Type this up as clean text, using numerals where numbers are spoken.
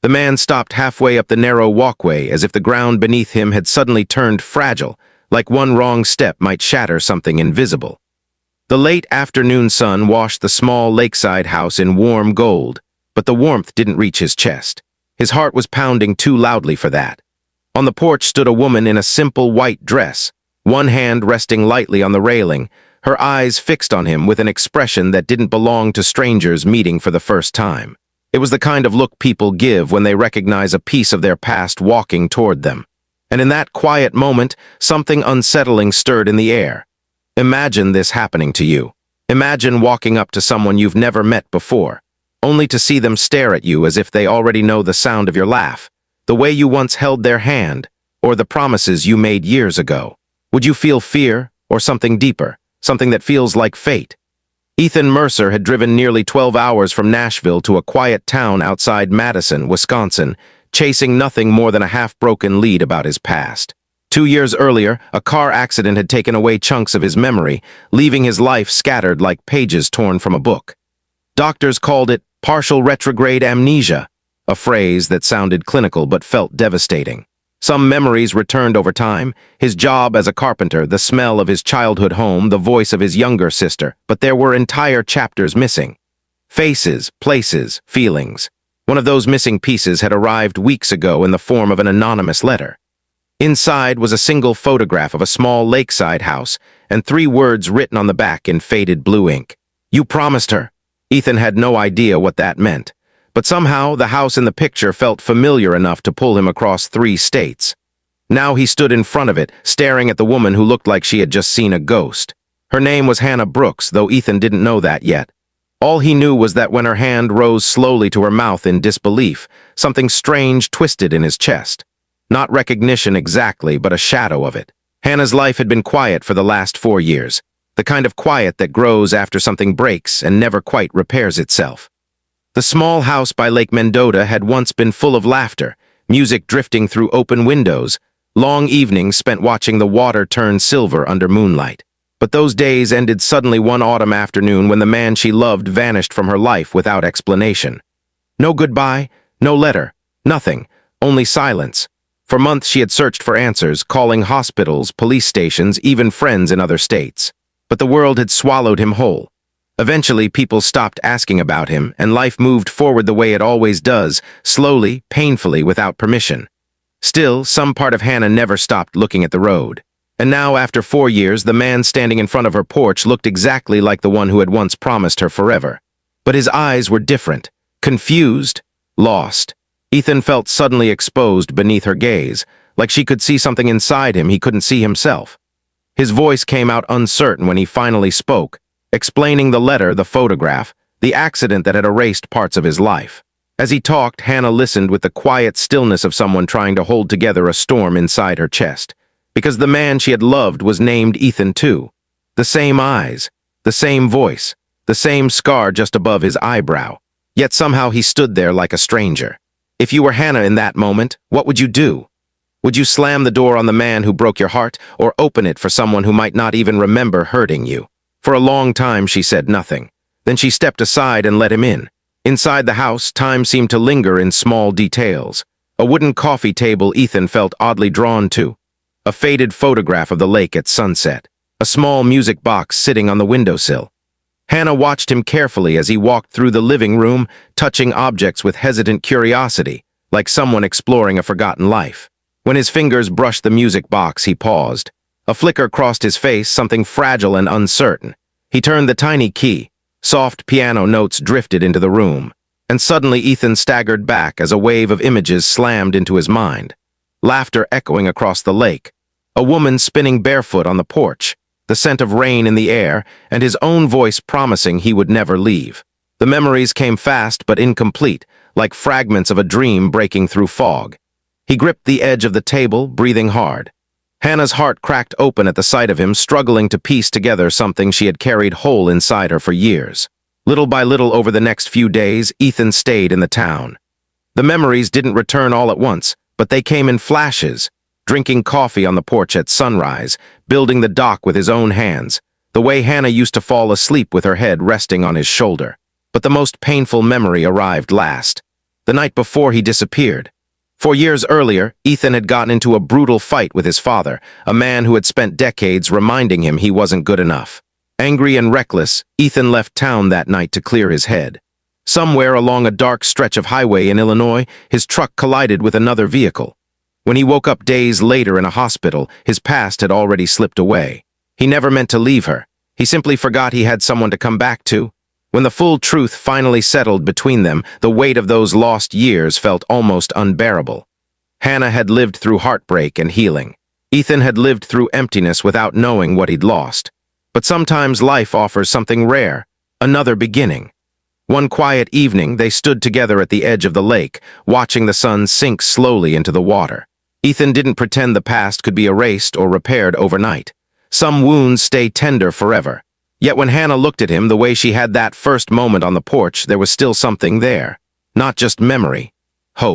The man stopped halfway up the narrow walkway as if the ground beneath him had suddenly turned fragile, like one wrong step might shatter something invisible. The late afternoon sun washed the small lakeside house in warm gold, but the warmth didn't reach his chest. His heart was pounding too loudly for that. On the porch stood a woman in a simple white dress, one hand resting lightly on the railing, her eyes fixed on him with an expression that didn't belong to strangers meeting for the first time. It was the kind of look people give when they recognize a piece of their past walking toward them. And in that quiet moment, something unsettling stirred in the air. Imagine this happening to you. Imagine walking up to someone you've never met before, only to see them stare at you as if they already know the sound of your laugh, the way you once held their hand, or the promises you made years ago. Would you feel fear, or something deeper, something that feels like fate? Ethan Mercer had driven nearly 12 hours from Nashville to a quiet town outside Madison, Wisconsin, chasing nothing more than a half-broken lead about his past. 2 years earlier, a car accident had taken away chunks of his memory, leaving his life scattered like pages torn from a book. Doctors called it partial retrograde amnesia, a phrase that sounded clinical but felt devastating. Some memories returned over time, his job as a carpenter, the smell of his childhood home, the voice of his younger sister, but there were entire chapters missing. Faces, places, feelings. One of those missing pieces had arrived weeks ago in the form of an anonymous letter. Inside was a single photograph of a small lakeside house and 3 words written on the back in faded blue ink. "You promised her." Ethan had no idea what that meant, but somehow the house in the picture felt familiar enough to pull him across 3 states. Now he stood in front of it, staring at the woman who looked like she had just seen a ghost. Her name was Hannah Brooks, though Ethan didn't know that yet. All he knew was that when her hand rose slowly to her mouth in disbelief, something strange twisted in his chest. Not recognition exactly, but a shadow of it. Hannah's life had been quiet for the last 4 years, the kind of quiet that grows after something breaks and never quite repairs itself. The small house by Lake Mendota had once been full of laughter, music drifting through open windows, long evenings spent watching the water turn silver under moonlight. But those days ended suddenly one autumn afternoon when the man she loved vanished from her life without explanation. No goodbye, no letter, nothing, only silence. For months she had searched for answers, calling hospitals, police stations, even friends in other states. But the world had swallowed him whole. Eventually, people stopped asking about him, and life moved forward the way it always does, slowly, painfully, without permission. Still, some part of Hannah never stopped looking at the road. And now, after 4 years, the man standing in front of her porch looked exactly like the one who had once promised her forever. But his eyes were different, confused, lost. Ethan felt suddenly exposed beneath her gaze, like she could see something inside him he couldn't see himself. His voice came out uncertain when he finally spoke, explaining the letter, the photograph, the accident that had erased parts of his life. As he talked, Hannah listened with the quiet stillness of someone trying to hold together a storm inside her chest. Because the man she had loved was named Ethan too. The same eyes, the same voice, the same scar just above his eyebrow. Yet somehow he stood there like a stranger. If you were Hannah in that moment, what would you do? Would you slam the door on the man who broke your heart, or open it for someone who might not even remember hurting you? For a long time she said nothing. Then she stepped aside and let him in. Inside the house, time seemed to linger in small details. A wooden coffee table Ethan felt oddly drawn to. A faded photograph of the lake at sunset. A small music box sitting on the windowsill. Hannah watched him carefully as he walked through the living room, touching objects with hesitant curiosity, like someone exploring a forgotten life. When his fingers brushed the music box, he paused. A flicker crossed his face, something fragile and uncertain. He turned the tiny key. Soft piano notes drifted into the room. And suddenly Ethan staggered back as a wave of images slammed into his mind. Laughter echoing across the lake. A woman spinning barefoot on the porch. The scent of rain in the air, and his own voice promising he would never leave. The memories came fast but incomplete, like fragments of a dream breaking through fog. He gripped the edge of the table, breathing hard. Hannah's heart cracked open at the sight of him, struggling to piece together something she had carried whole inside her for years. Little by little over the next few days, Ethan stayed in the town. The memories didn't return all at once, but they came in flashes. Drinking coffee on the porch at sunrise, building the dock with his own hands, the way Hannah used to fall asleep with her head resting on his shoulder. But the most painful memory arrived last. the night before he disappeared. 4 years earlier, Ethan had gotten into a brutal fight with his father, a man who had spent decades reminding him he wasn't good enough. Angry and reckless, Ethan left town that night to clear his head. Somewhere along a dark stretch of highway in Illinois, his truck collided with another vehicle. When he woke up days later in a hospital, his past had already slipped away. He never meant to leave her. He simply forgot he had someone to come back to. When the full truth finally settled between them, the weight of those lost years felt almost unbearable. Hannah had lived through heartbreak and healing. Ethan had lived through emptiness without knowing what he'd lost. But sometimes life offers something rare, another beginning. One quiet evening, they stood together at the edge of the lake, watching the sun sink slowly into the water. Ethan didn't pretend the past could be erased or repaired overnight. Some wounds stay tender forever. Yet when Hannah looked at him the way she had that first moment on the porch, there was still something there. Not just memory, hope.